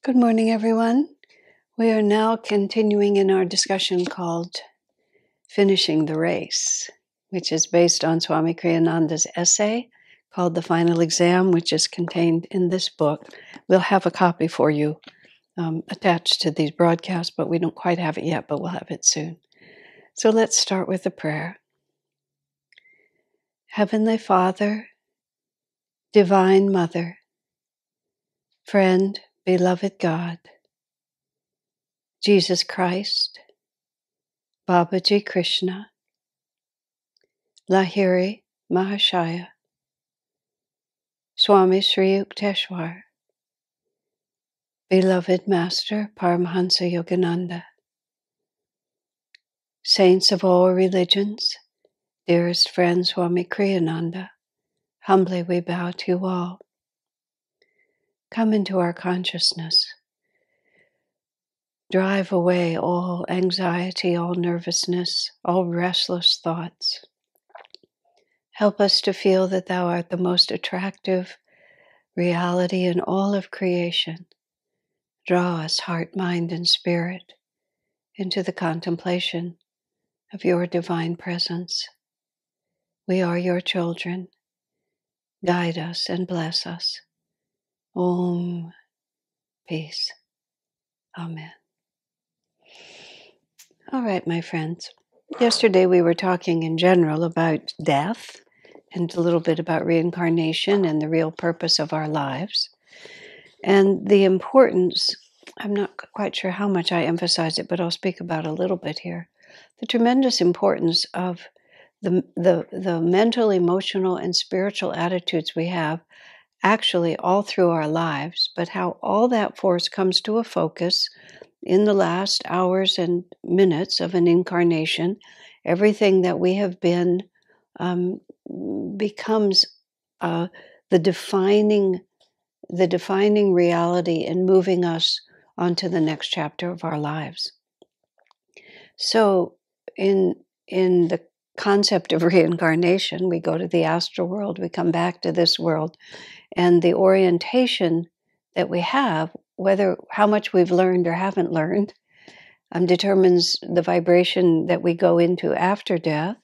Good morning, everyone. We are now continuing in our discussion called Finishing the Race, which is based on Swami Kriyananda's essay called The Final Exam, which is contained in this book. We'll have a copy for you attached to these broadcasts, but we don't quite have it yet, but we'll have it soon. So let's start with a prayer. Heavenly Father, Divine Mother, Friend, Beloved God, Jesus Christ, Babaji Krishna, Lahiri Mahashaya, Swami Sri Yukteswar, Beloved Master Paramahansa Yogananda, Saints of all religions, dearest friend Swami Kriyananda, humbly we bow to you all. Come into our consciousness. Drive away all anxiety, all nervousness, all restless thoughts. Help us to feel that Thou art the most attractive reality in all of creation. Draw us, heart, mind, and spirit, into the contemplation of your divine presence. We are your children. Guide us and bless us. Om. Peace. Amen. All right, my friends. Yesterday we were talking in general about death and a little bit about reincarnation and the real purpose of our lives. And the importance, I'm not quite sure how much I emphasize it, but I'll speak about a little bit here. The tremendous importance of the mental, emotional, and spiritual attitudes we have actually all through our lives, but how all that force comes to a focus in the last hours and minutes of an incarnation. Everything that we have been becomes the defining reality and moving us onto the next chapter of our lives. So in the concept of reincarnation, we go to the astral world, we come back to this world, and the orientation that we have, how much we've learned or haven't learned, determines the vibration that we go into after death,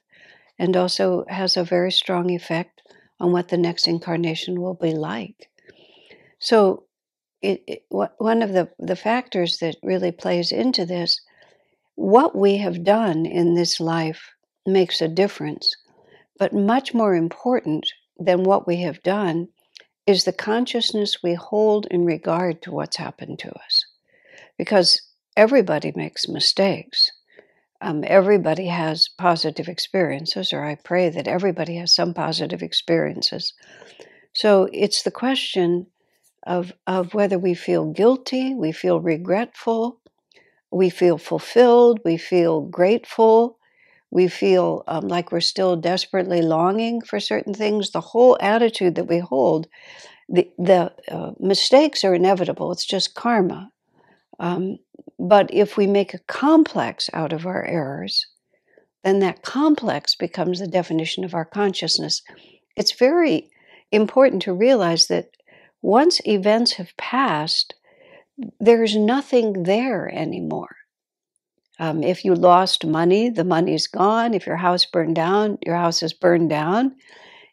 and also has a very strong effect on what the next incarnation will be like. So one of the factors that really plays into this, what we have done in this life makes a difference, but much more important than what we have done is the consciousness we hold in regard to what's happened to us. Because everybody makes mistakes. Everybody has positive experiences, or I pray that everybody has some positive experiences. So it's the question of whether we feel guilty, we feel regretful, we feel fulfilled, we feel grateful, we feel like we're still desperately longing for certain things. The whole attitude that we hold, the mistakes are inevitable. It's just karma. But if we make a complex out of our errors, then that complex becomes the definition of our consciousness. It's very important to realize that once events have passed, there's nothing there anymore. If you lost money, the money's gone. If your house burned down, your house is burned down.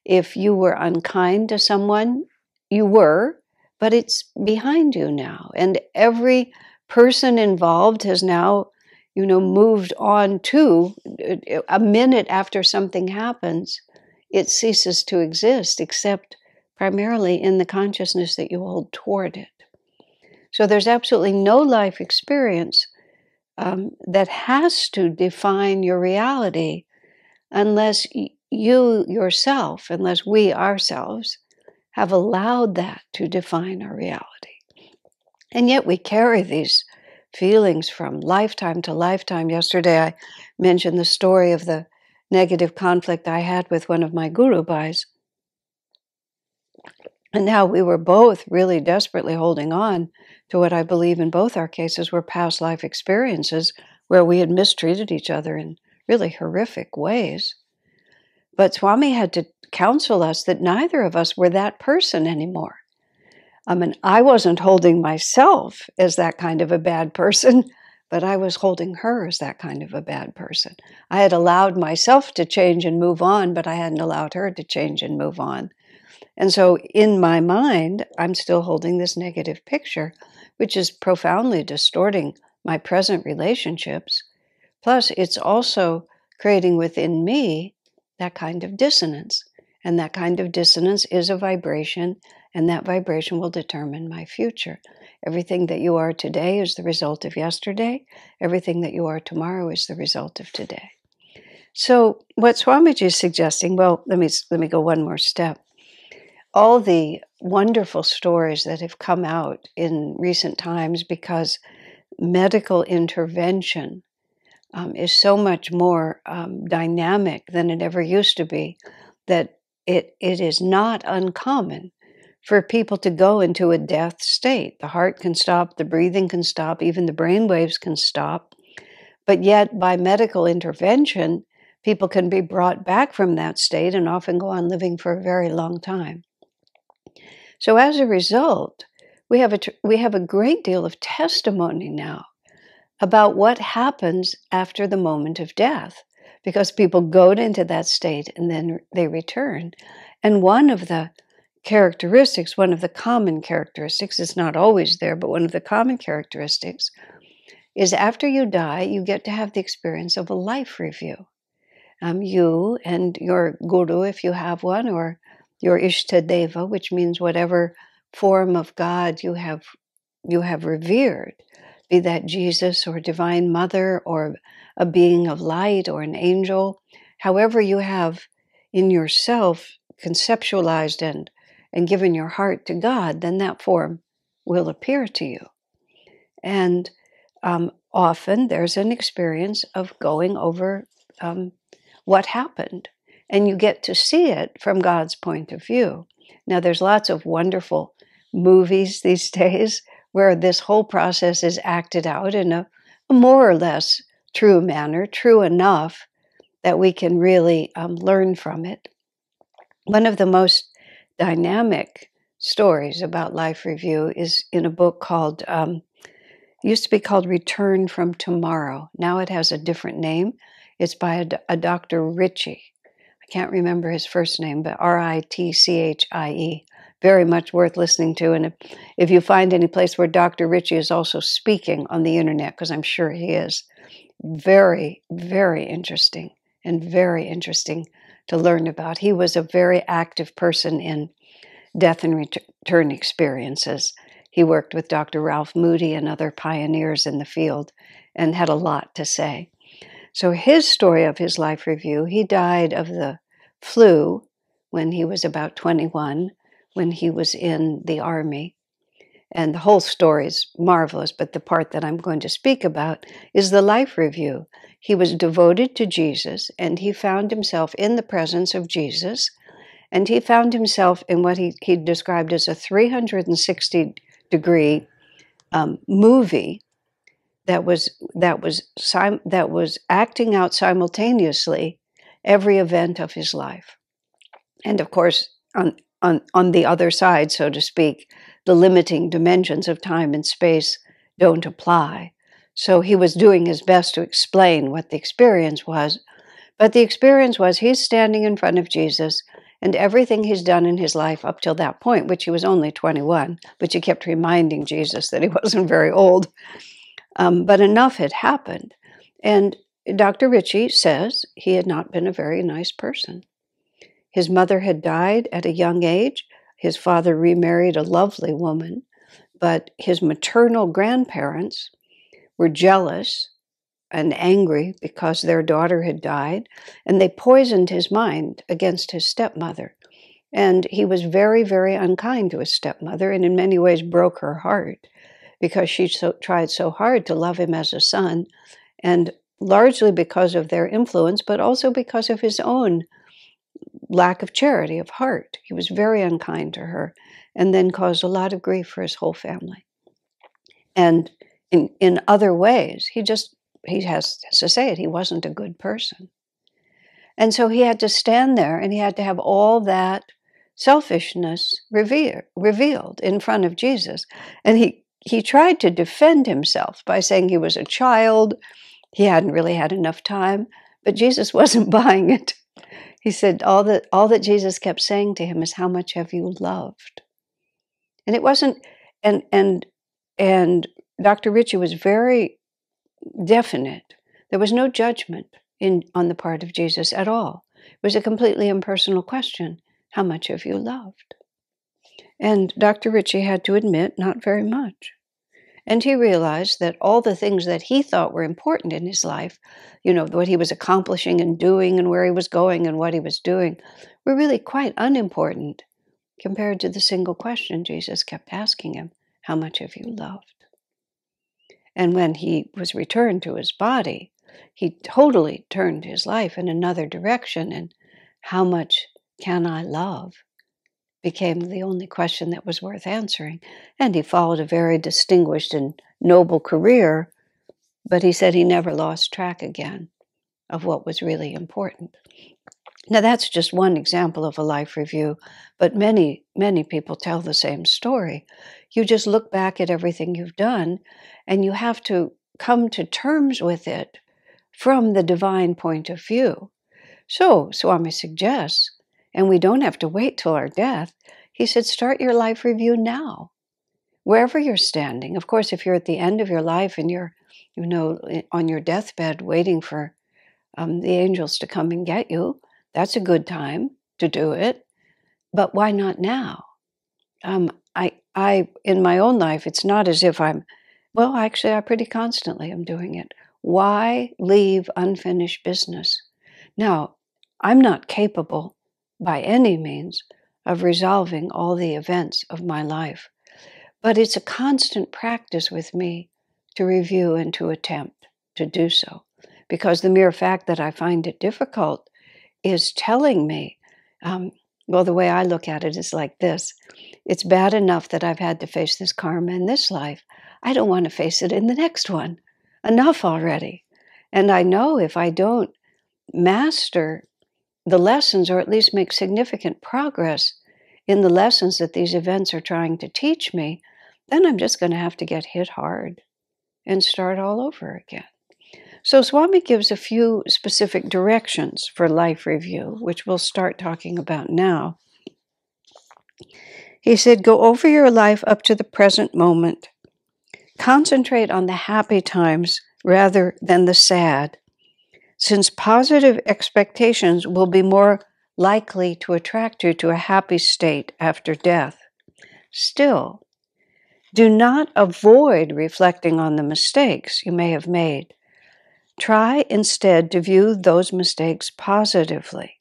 If you were unkind to someone, you were, but it's behind you now. And every person involved has now, moved on to a minute after something happens, it ceases to exist, except primarily in the consciousness that you hold toward it. So there's absolutely no life experience that has to define your reality unless you yourself, unless we ourselves have allowed that to define our reality. And yet we carry these feelings from lifetime to lifetime. Yesterday I mentioned the story of the negative conflict I had with one of my guru bhais, and how we were both really desperately holding on to what I believe in both our cases were past life experiences where we had mistreated each other in really horrific ways. But Swami had to counsel us that neither of us were that person anymore. And I wasn't holding myself as that kind of a bad person, but I was holding her as that kind of a bad person. I had allowed myself to change and move on, but I hadn't allowed her to change and move on. And so in my mind, I'm still holding this negative picture, which is profoundly distorting my present relationships. Plus, it's also creating within me that kind of dissonance. And that kind of dissonance is a vibration, and that vibration will determine my future. Everything that you are today is the result of yesterday. Everything that you are tomorrow is the result of today. So what Swamiji is suggesting, well, let me go one more step. All the wonderful stories that have come out in recent times because medical intervention is so much more dynamic than it ever used to be, that it is not uncommon for people to go into a death state. The heart can stop, the breathing can stop, even the brain waves can stop. But yet, by medical intervention, people can be brought back from that state and often go on living for a very long time. So as a result, we have a great deal of testimony now about what happens after the moment of death, because people go into that state and then they return. And one of the characteristics, one of the common characteristics, it's not always there, but one of the common characteristics is after you die, you get to have the experience of a life review. You and your guru, if you have one, or your Ishtadeva, which means whatever form of God you have revered, be that Jesus or Divine Mother or a being of light or an angel, however you have in yourself conceptualized and given your heart to God, then that form will appear to you. And often there's an experience of going over what happened, and you get to see it from God's point of view. Now, there's lots of wonderful movies these days where this whole process is acted out in a more or less true manner, true enough that we can really learn from it. One of the most dynamic stories about life review is in a book called, used to be called Return from Tomorrow. Now it has a different name. It's by a Dr. Ritchie. I can't remember his first name, but Ritchie. Very much worth listening to. And if you find any place where Dr. Ritchie is also speaking on the internet, because I'm sure he is, very, very interesting and very interesting to learn about. He was a very active person in death and return experiences. He worked with Dr. Ralph Moody and other pioneers in the field and had a lot to say. So his story of his life review, he died of the flu when he was about 21, when he was in the Army. And the whole story is marvelous, but the part that I'm going to speak about is the life review. He was devoted to Jesus, and he found himself in the presence of Jesus, and he found himself in what he described as a 360-degree movie that was acting out simultaneously every event of his life. And of course, on the other side, so to speak, the limiting dimensions of time and space don't apply. So he was doing his best to explain what the experience was. But the experience was he's standing in front of Jesus, and everything he's done in his life up till that point, which he was only 21, but he kept reminding Jesus that he wasn't very old. But enough had happened. And Dr. Ritchie says he had not been a very nice person. His mother had died at a young age. His father remarried a lovely woman, but his maternal grandparents were jealous and angry because their daughter had died, and they poisoned his mind against his stepmother. And he was very, very unkind to his stepmother, and in many ways broke her heart because she tried so hard to love him as a son, and largely because of their influence, but also because of his own lack of charity of heart. He was very unkind to her, and then caused a lot of grief for his whole family. And in other ways, he has to say it, he wasn't a good person. And so he had to stand there, and he had to have all that selfishness revealed in front of Jesus. And he tried to defend himself by saying he was a child, he hadn't really had enough time, but Jesus wasn't buying it. He said all that Jesus kept saying to him is, how much have you loved? And it wasn't, and Dr. Ritchie was very definite. There was no judgment on the part of Jesus at all. It was a completely impersonal question. How much have you loved? And Dr. Ritchie had to admit, not very much. And he realized that all the things that he thought were important in his life, what he was accomplishing and doing and where he was going and what he was doing, were really quite unimportant compared to the single question Jesus kept asking him, how much have you loved? And when he was returned to his body, he totally turned his life in another direction, and how much can I love became the only question that was worth answering. And he followed a very distinguished and noble career, but he said he never lost track again of what was really important. Now, that's just one example of a life review, but many, many people tell the same story. You just look back at everything you've done, and you have to come to terms with it from the divine point of view. So, Swami suggests, and we don't have to wait till our death, he said, start your life review now, wherever you're standing. Of course, if you're at the end of your life and you're, on your deathbed waiting for the angels to come and get you, that's a good time to do it. But why not now? I in my own life, it's not as if actually, I pretty constantly am doing it. Why leave unfinished business? Now, I'm not capable by any means of resolving all the events of my life, but it's a constant practice with me to review and to attempt to do so, because the mere fact that I find it difficult is telling me, the way I look at it is like this. It's bad enough that I've had to face this karma in this life. I don't want to face it in the next one. Enough already. And I know if I don't master the lessons, or at least make significant progress in the lessons that these events are trying to teach me, then I'm just going to have to get hit hard and start all over again. So Swami gives a few specific directions for life review, which we'll start talking about now. He said, go over your life up to the present moment. Concentrate on the happy times rather than the sad, since positive expectations will be more likely to attract you to a happy state after death. Still, do not avoid reflecting on the mistakes you may have made. Try instead to view those mistakes positively.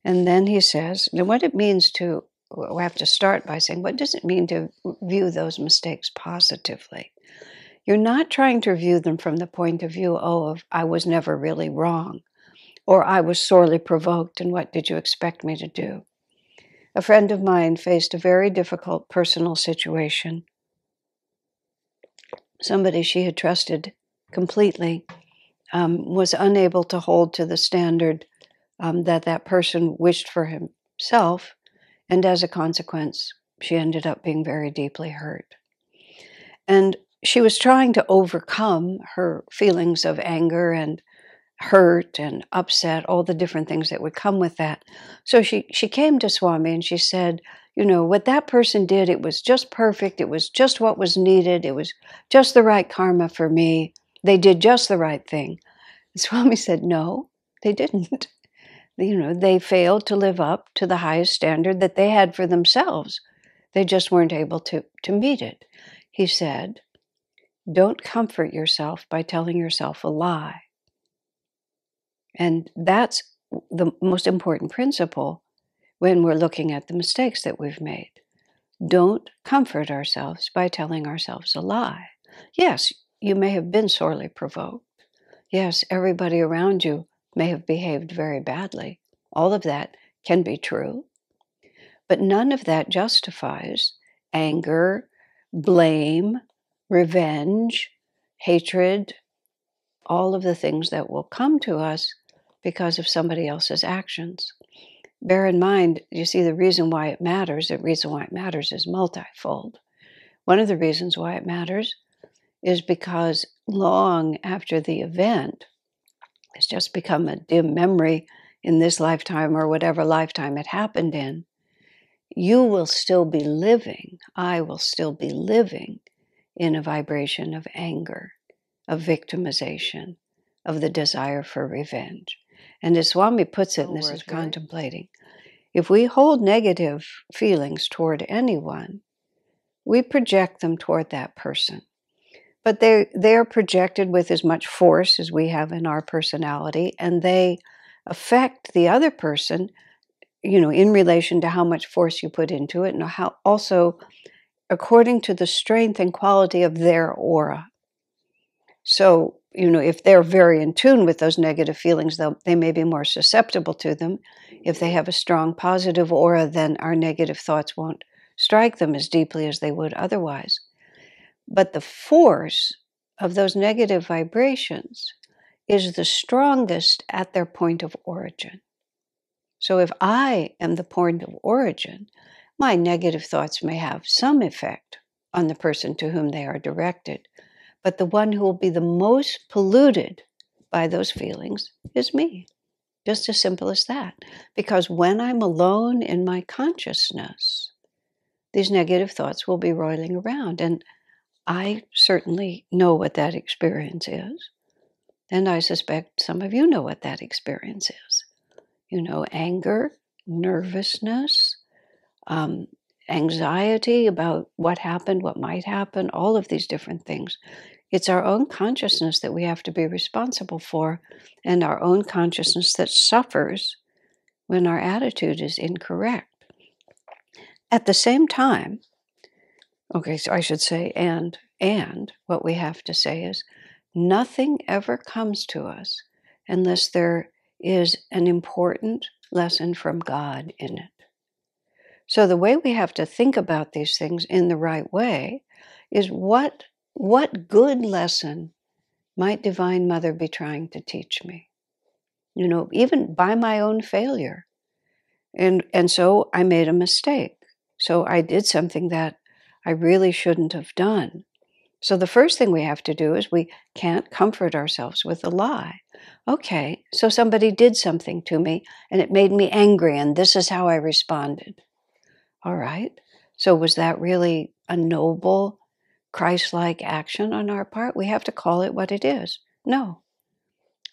And then he says, what it means to, we have to start by saying, what does it mean to view those mistakes positively? You're not trying to view them from the point of view, of I was never really wrong, or I was sorely provoked, and what did you expect me to do? A friend of mine faced a very difficult personal situation. Somebody she had trusted completely was unable to hold to the standard that person wished for himself, and as a consequence, she ended up being very deeply hurt. And she was trying to overcome her feelings of anger and hurt and upset, all the different things that would come with that. So she came to Swami and she said, what that person did, it was just perfect. It was just what was needed. It was just the right karma for me. They did just the right thing. And Swami said, no, they didn't. They failed to live up to the highest standard that they had for themselves. They just weren't able to meet it. He said, don't comfort yourself by telling yourself a lie. And that's the most important principle when we're looking at the mistakes that we've made. Don't comfort ourselves by telling ourselves a lie. Yes, you may have been sorely provoked. Yes, everybody around you may have behaved very badly. All of that can be true. But none of that justifies anger, blame, revenge, hatred, all of the things that will come to us because of somebody else's actions. bear in mind, you see, the reason why it matters is multifold. One of the reasons why it matters is because long after the event has just become a dim memory in this lifetime or whatever lifetime it happened in, you will still be living, I will still be living in a vibration of anger, of victimization, of the desire for revenge. And as Swami puts it, and this is contemplating, if we hold negative feelings toward anyone, we project them toward that person. But they are projected with as much force as we have in our personality, and they affect the other person, in relation to how much force you put into it, and how also according to the strength and quality of their aura. So, if they're very in tune with those negative feelings, they may be more susceptible to them. If they have a strong positive aura, then our negative thoughts won't strike them as deeply as they would otherwise. But the force of those negative vibrations is the strongest at their point of origin. So if I am the point of origin, my negative thoughts may have some effect on the person to whom they are directed, but the one who will be the most polluted by those feelings is me. Just as simple as that. Because when I'm alone in my consciousness, these negative thoughts will be roiling around. And I certainly know what that experience is. And I suspect some of you know what that experience is. Anger, nervousness, anxiety about what happened, what might happen, all of these different things. It's our own consciousness that we have to be responsible for, and our own consciousness that suffers when our attitude is incorrect. At the same time, so I should say, and what we have to say is, nothing ever comes to us unless there is an important lesson from God in it. So the way we have to think about these things in the right way is what good lesson might Divine Mother be trying to teach me? Even by my own failure. And so I made a mistake. So I did something that I really shouldn't have done. So the first thing we have to do is we can't comfort ourselves with a lie. Okay, so somebody did something to me and it made me angry, and this is how I responded. All right, so was that really a noble, Christ-like action on our part? We have to call it what it is. No.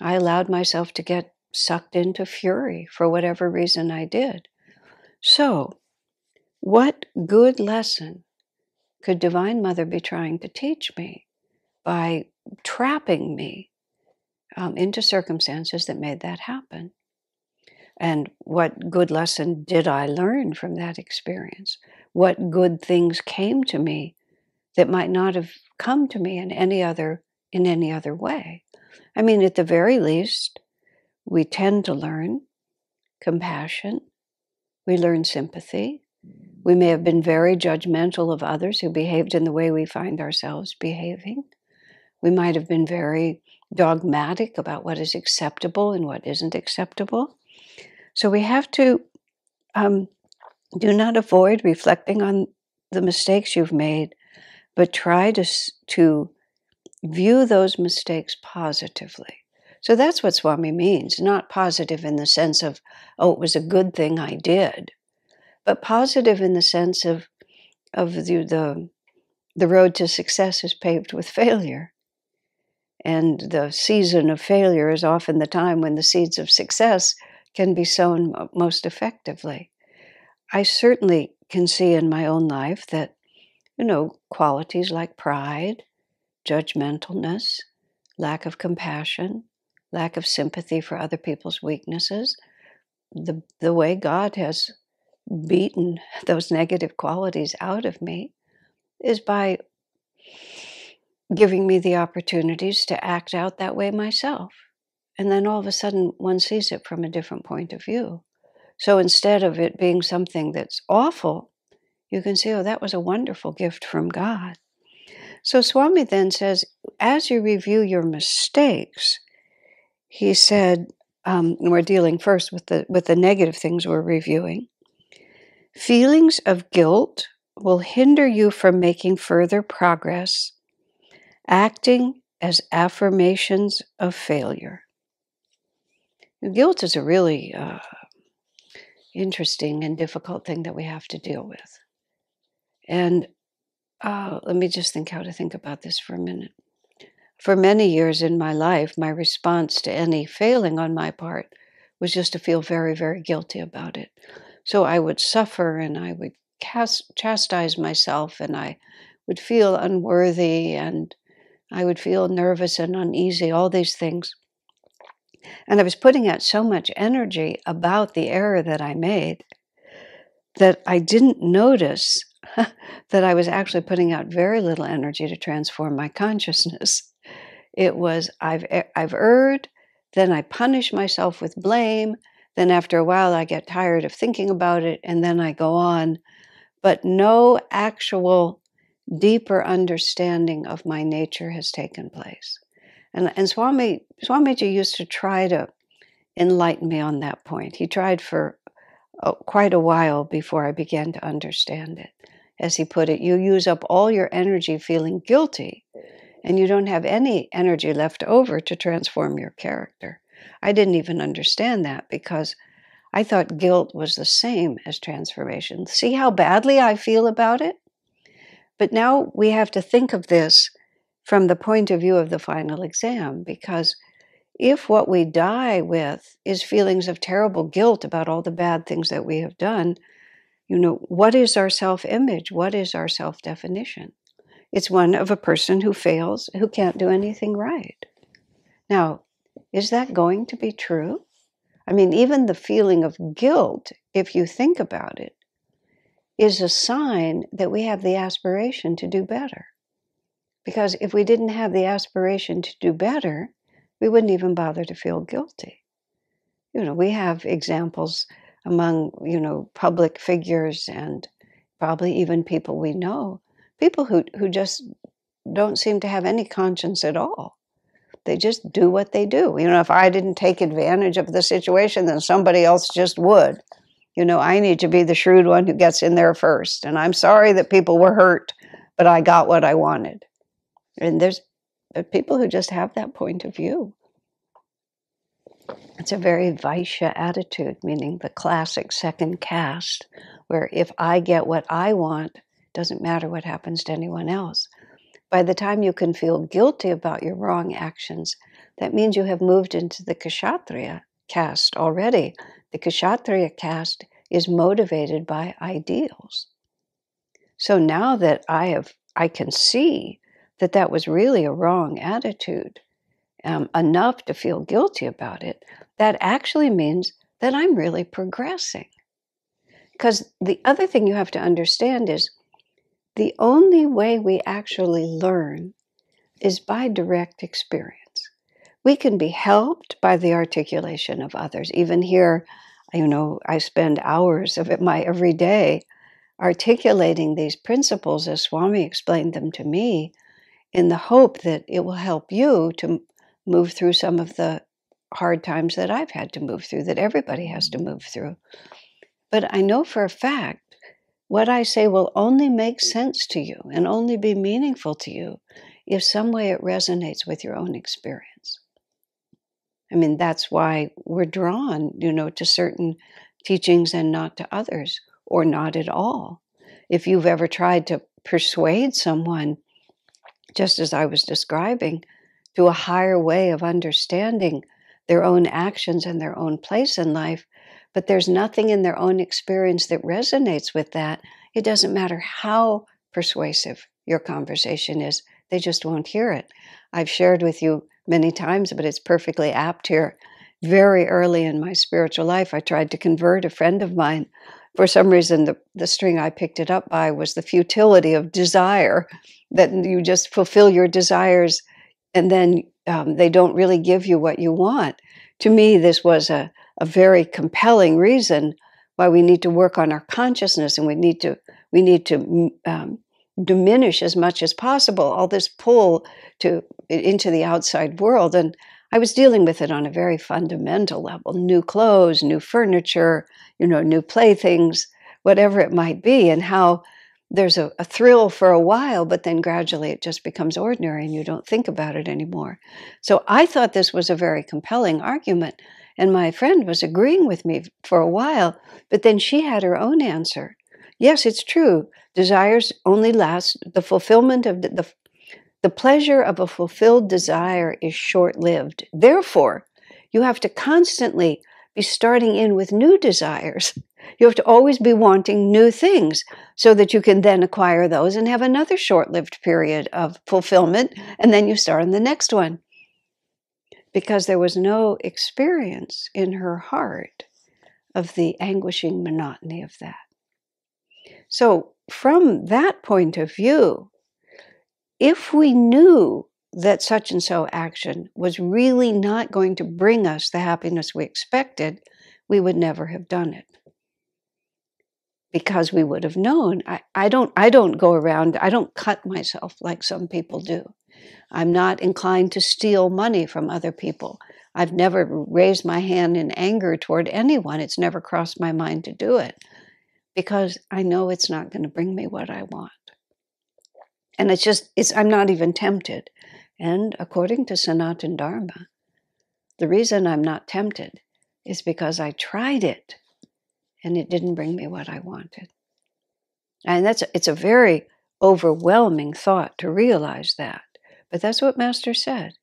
I allowed myself to get sucked into fury for whatever reason I did. So, what good lesson could Divine Mother be trying to teach me by trapping me into circumstances that made that happen? And what good lesson did I learn from that experience? What good things came to me that might not have come to me in any other way? I mean, at the very least, we tend to learn compassion. We learn sympathy. We may have been very judgmental of others who behaved in the way we find ourselves behaving. We might have been very dogmatic about what is acceptable and what isn't acceptable. So we have to do not avoid reflecting on the mistakes you've made, but try to view those mistakes positively. So that's what Swami means, not positive in the sense of, it was a good thing I did, but positive in the sense of the road to success is paved with failure. And the season of failure is often the time when the seeds of success can be sown most effectively. I certainly can see in my own life that, qualities like pride, judgmentalness, lack of compassion, lack of sympathy for other people's weaknesses, the way God has beaten those negative qualities out of me is by giving me the opportunities to act out that way myself. And then all of a sudden, one sees it from a different point of view. So instead of it being something that's awful, you can see, that was a wonderful gift from God. So Swami then says, as you review your mistakes, he said, we're dealing first with the negative things we're reviewing. Feelings of guilt will hinder you from making further progress, acting as affirmations of failure. Guilt is a really interesting and difficult thing that we have to deal with. And let me just think how to think about this for a minute. For many years in my life, my response to any failing on my part was just to feel very, very guilty about it. So I would suffer and I would chastise myself and I would feel unworthy and I would feel nervous and uneasy, all these things. And I was putting out so much energy about the error that I made that I didn't notice that I was actually putting out very little energy to transform my consciousness. It was, I've erred, then I punish myself with blame, then after a while I get tired of thinking about it, and then I go on. But no actual deeper understanding of my nature has taken place. And Swamiji used to try to enlighten me on that point. He tried for quite a while before I began to understand it. As he put it, you use up all your energy feeling guilty, and you don't have any energy left over to transform your character. I didn't even understand that because I thought guilt was the same as transformation. See how badly I feel about it? But now we have to think of this from the point of view of the final exam, because if what we die with is feelings of terrible guilt about all the bad things that we have done, what is our self-image? What is our self-definition? It's one of a person who fails, who can't do anything right. Now, is that going to be true? I mean, even the feeling of guilt, if you think about it, is a sign that we have the aspiration to do better. Because if we didn't have the aspiration to do better, we wouldn't even bother to feel guilty. We have examples among, public figures and probably even people we know, people who just don't seem to have any conscience at all. They just do what they do. If I didn't take advantage of the situation, then somebody else just would. I need to be the shrewd one who gets in there first. And I'm sorry that people were hurt, but I got what I wanted. And there's people who just have that point of view. It's a very Vaishya attitude, meaning the classic second caste, where if I get what I want, it doesn't matter what happens to anyone else. By the time you can feel guilty about your wrong actions, that means you have moved into the Kshatriya caste already. The Kshatriya caste is motivated by ideals. So now that I can see that was really a wrong attitude, enough to feel guilty about it, that actually means that I'm really progressing. Because the other thing you have to understand is the only way we actually learn is by direct experience. We can be helped by the articulation of others. Even here, I spend hours of my every day articulating these principles as Swami explained them to me, in the hope that it will help you to move through some of the hard times that I've had to move through, that everybody has to move through. But I know for a fact, what I say will only make sense to you and only be meaningful to you if some way it resonates with your own experience. I mean, that's why we're drawn, to certain teachings and not to others, or not at all. If you've ever tried to persuade someone, just as I was describing, to a higher way of understanding their own actions and their own place in life, but there's nothing in their own experience that resonates with that, it doesn't matter how persuasive your conversation is, they just won't hear it. I've shared with you many times, but it's perfectly apt here. Very early in my spiritual life, I tried to convert a friend of mine. For some reason, the string I picked it up by was the futility of desire, that you just fulfill your desires and then they don't really give you what you want. To me, this was a very compelling reason why we need to work on our consciousness, and we need to diminish as much as possible all this pull into the outside world. And I was dealing with it on a very fundamental level, new clothes, new furniture, new playthings, whatever it might be, and how there's a thrill for a while, but then gradually it just becomes ordinary and you don't think about it anymore. So I thought this was a very compelling argument, and my friend was agreeing with me for a while, but then she had her own answer. Yes, it's true. Desires only last, the fulfillment of the pleasure of a fulfilled desire is short-lived. Therefore, you have to constantly be starting in with new desires. You have to always be wanting new things so that you can then acquire those and have another short-lived period of fulfillment, and then you start on the next one. Because there was no experience in her heart of the anguishing monotony of that. So from that point of view, if we knew that such and so action was really not going to bring us the happiness we expected, we would never have done it. Because we would have known. I don't go around, I don't cut myself like some people do. I'm not inclined to steal money from other people. I've never raised my hand in anger toward anyone. It's never crossed my mind to do it. Because I know it's not going to bring me what I want. And I'm not even tempted. And according to Sanatana Dharma, the reason I'm not tempted is because I tried it and it didn't bring me what I wanted. And it's a very overwhelming thought to realize that. But that's what Master said.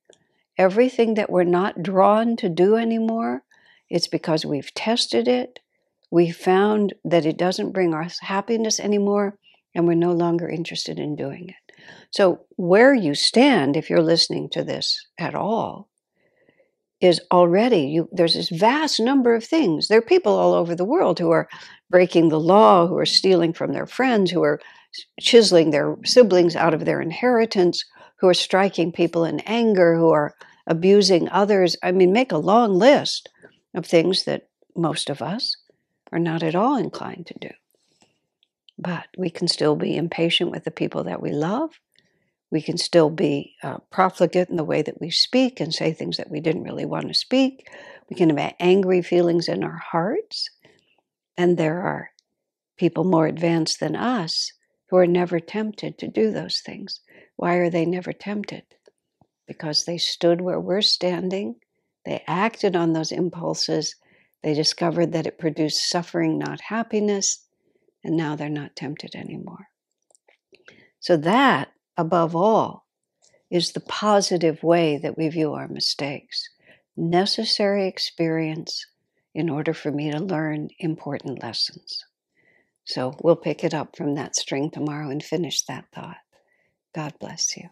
Everything that we're not drawn to do anymore, it's because we've tested it, we found that it doesn't bring us happiness anymore, and we're no longer interested in doing it. So where you stand, if you're listening to this at all, is already, there's this vast number of things. There are people all over the world who are breaking the law, who are stealing from their friends, who are chiseling their siblings out of their inheritance, who are striking people in anger, who are abusing others. I mean, make a long list of things that most of us are not at all inclined to do. But we can still be impatient with the people that we love. We can still be profligate in the way that we speak and say things that we didn't really want to speak. We can have angry feelings in our hearts. And there are people more advanced than us who are never tempted to do those things. Why are they never tempted? Because they stood where we're standing. They acted on those impulses. They discovered that it produced suffering, not happiness. And now they're not tempted anymore. So that, above all, is the positive way that we view our mistakes. Necessary experience in order for me to learn important lessons. So we'll pick it up from that string tomorrow and finish that thought. God bless you.